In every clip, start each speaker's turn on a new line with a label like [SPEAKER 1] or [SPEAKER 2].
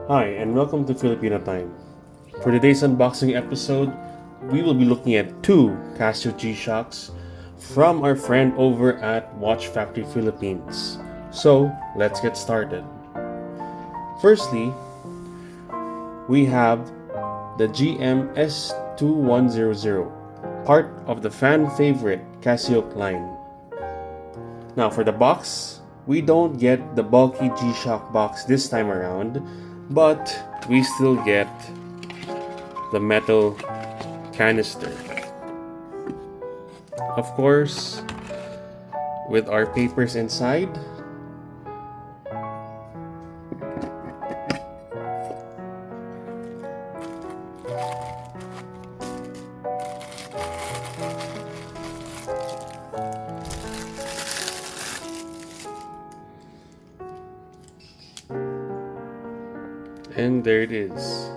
[SPEAKER 1] Hi, and welcome to Filipino Time. For today's unboxing episode, we will be looking at two CasiOak G-Shocks from our friend over at Watch Factory Philippines. So, let's get started. Firstly, we have the GM-S2100, part of the fan favorite CasiOak line. Now for the box, we don't get the bulky G-Shock box this time around, but we still get the metal canister. Of course, with our papers inside. And there it is.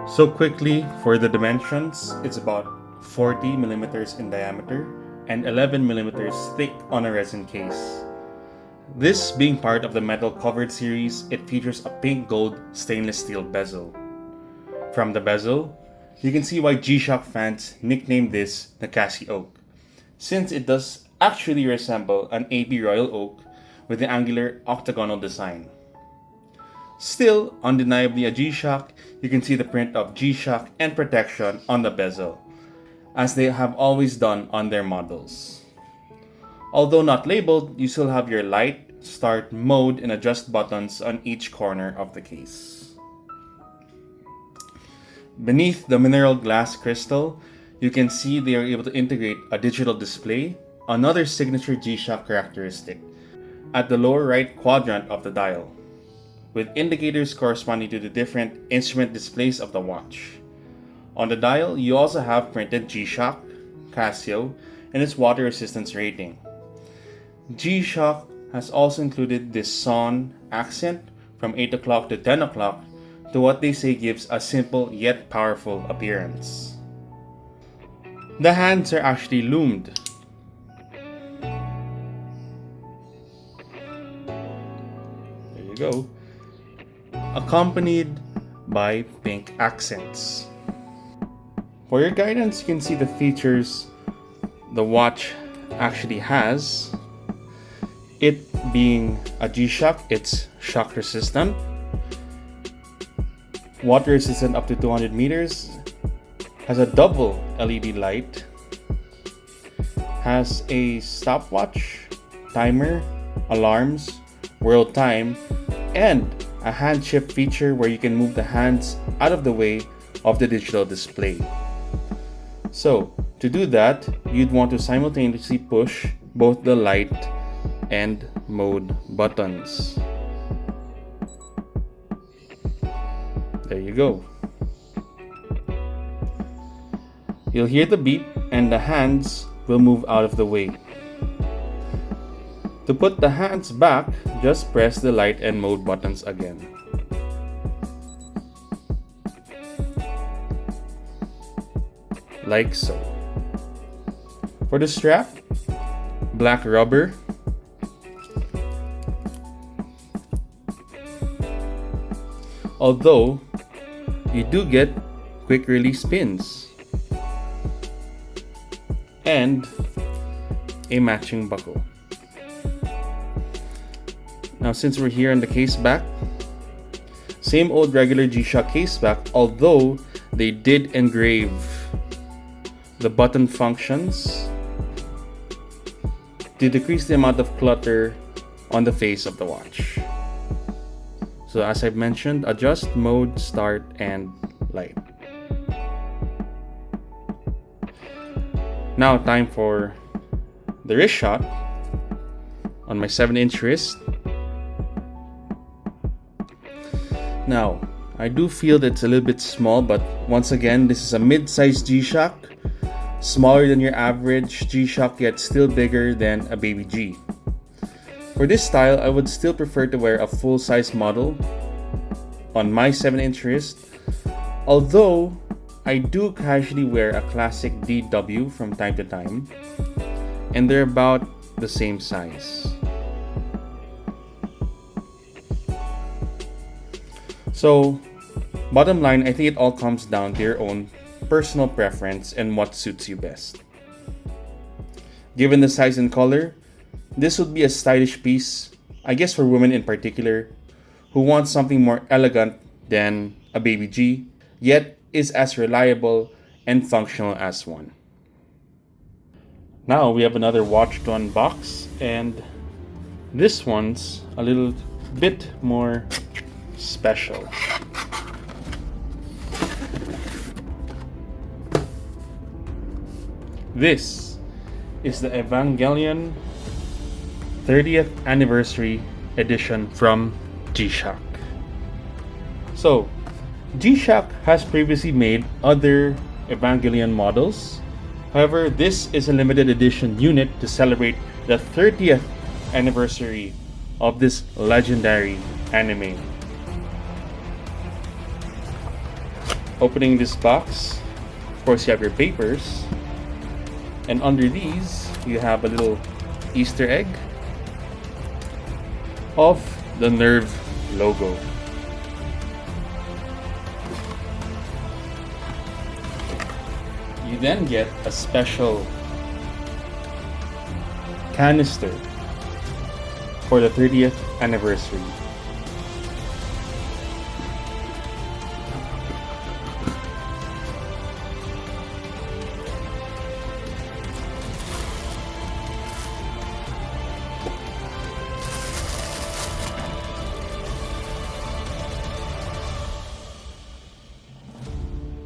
[SPEAKER 1] So quickly, for the dimensions, it's about 40 millimeters in diameter and 11 millimeters thick on a resin case. This being part of the metal covered series, it features a pink gold stainless steel bezel. From the bezel, you can see why G-Shock fans nicknamed this the CasiOak, since it does actually resemble an AB Royal Oak with the angular octagonal design. Still, undeniably a G-Shock, you can see the print of G-Shock and protection on the bezel, as they have always done on their models. Although not labeled, you still have your light, start, mode, and adjust buttons on each corner of the case. Beneath the mineral glass crystal, you can see they are able to integrate a digital display, another signature G-Shock characteristic, at the lower right quadrant of the dial, with indicators corresponding to the different instrument displays of the watch. On the dial, you also have printed G-Shock, Casio, and its water resistance rating. G-Shock has also included this SON accent from 8 o'clock to 10 o'clock to what they say gives a simple yet powerful appearance. The hands are actually loomed. There you go. Accompanied by pink accents. For your guidance, you can see the features the watch actually has. It being a G-Shock, it's shock resistant, water resistant up to 200 meters, has a double LED light, has a stopwatch, timer, alarms, world time, and a hand shift feature where you can move the hands out of the way of the digital display. So, to do that, you'd want to simultaneously push both the light and mode buttons. There you go. You'll hear the beep and the hands will move out of the way. To put the hands back, just press the light and mode buttons again. Like so. For the strap, black rubber. Although, you do get quick release pins and a matching buckle. Now since we're here on the case back, same old regular G-Shock case back, although they did engrave the button functions to decrease the amount of clutter on the face of the watch. So as I've mentioned, adjust, mode, start, and light. Now time for the wrist shot on my 7-inch wrist. Now, I do feel that it's a little bit small, but once again, this is a mid-sized G-Shock, smaller than your average G-Shock, yet still bigger than a baby G. For this style, I would still prefer to wear a full-size model on my 7-inch wrist, although I do casually wear a classic DW from time to time, and they're about the same size. So, bottom line, I think it all comes down to your own personal preference and what suits you best. Given the size and color, this would be a stylish piece, I guess for women in particular, who want something more elegant than a baby G, yet is as reliable and functional as one. Now we have another watch to unbox, and this one's a little bit more special. This is the Evangelion 30th Anniversary Edition from G-Shock. So, G-Shock has previously made other Evangelion models. However, this is a limited edition unit to celebrate the 30th anniversary of this legendary anime. Opening this box, of course you have your papers, and under these you have a little Easter egg of the Nerve logo. You then get a special canister for the 30th anniversary.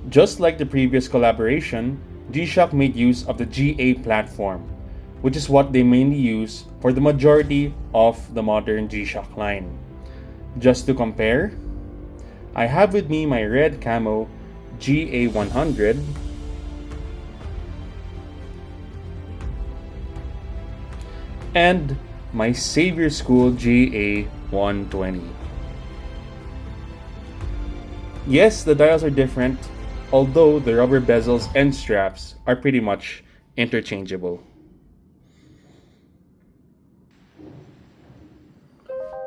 [SPEAKER 1] Just like the previous collaboration, G-Shock made use of the GA platform, which is what they mainly use for the majority of the modern G-Shock line. Just to compare, I have with me my red camo GA-100 and my Savior School GA-120. Yes, the dials are different, although the rubber bezels and straps are pretty much interchangeable.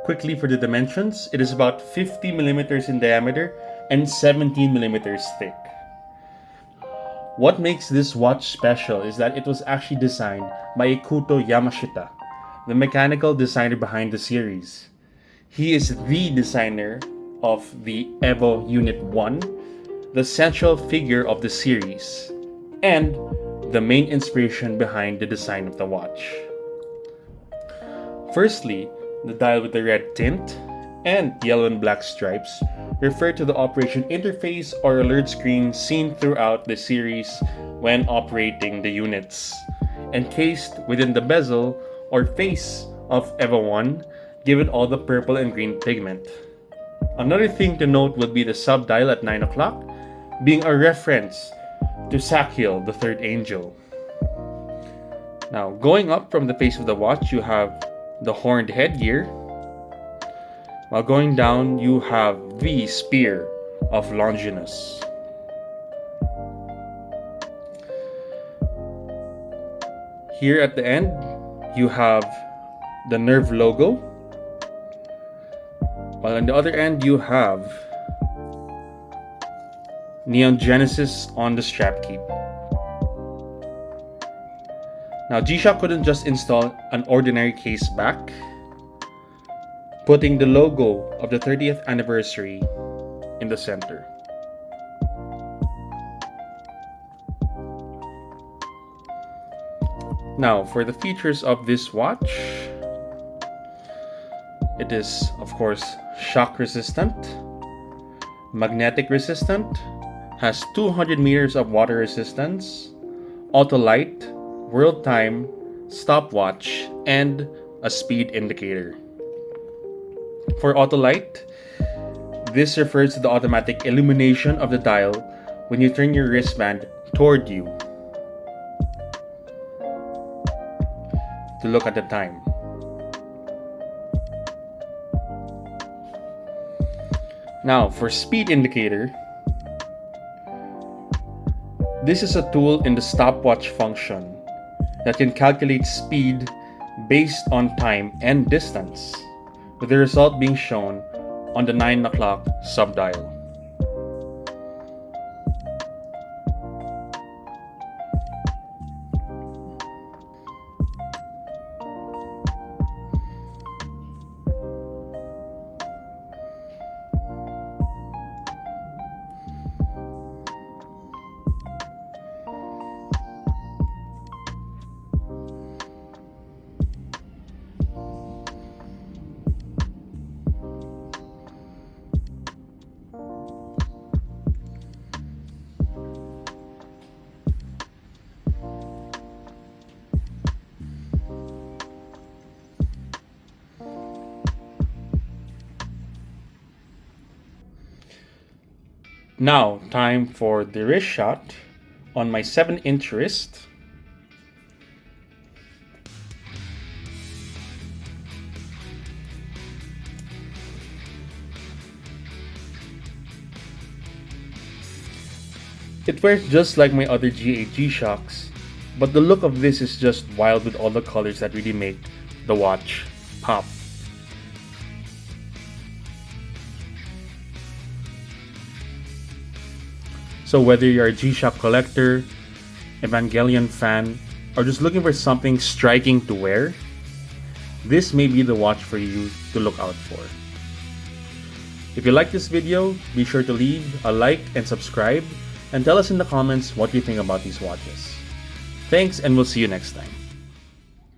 [SPEAKER 1] Quickly for the dimensions, it is about 50 millimeters in diameter and 17 millimeters thick. What makes this watch special is that it was actually designed by Ikuto Yamashita, the mechanical designer behind the series. He is the designer of the Evo Unit 1, the central figure of the series, and the main inspiration behind the design of the watch. Firstly, the dial with the red tint and yellow and black stripes refer to the operation interface or alert screen seen throughout the series when operating the units, encased within the bezel or face of EVA 1, given all the purple and green pigment. Another thing to note would be the sub-dial at 9 o'clock, being a reference to Sakiel, the third angel. Now, going up from the face of the watch, you have the horned headgear, while going down, you have the spear of Longinus. Here at the end, you have the Nerve logo, while on the other end, you have Neon Genesis on the strap keep. Now, G-Shock couldn't just install an ordinary case back, putting the logo of the 30th anniversary in the center. Now, for the features of this watch, it is, of course, shock resistant, magnetic resistant, has 200 meters of water resistance, auto light, world time, stopwatch, and a speed indicator. For auto light, this refers to the automatic illumination of the dial when you turn your wristband toward you to look at the time. Now, for speed indicator, This is a tool in the stopwatch function that can calculate speed based on time and distance, with the result being shown on the 9 o'clock subdial. Now, time for the wrist shot on my 7-inch wrist. It wears just like my other GA G-Shocks, but the look of this is just wild with all the colors that really make the watch pop. So whether you're a G-Shock collector, Evangelion fan, or just looking for something striking to wear, this may be the watch for you to look out for. If you like this video, be sure to leave a like and subscribe, and tell us in the comments what you think about these watches. Thanks, and we'll see you next time.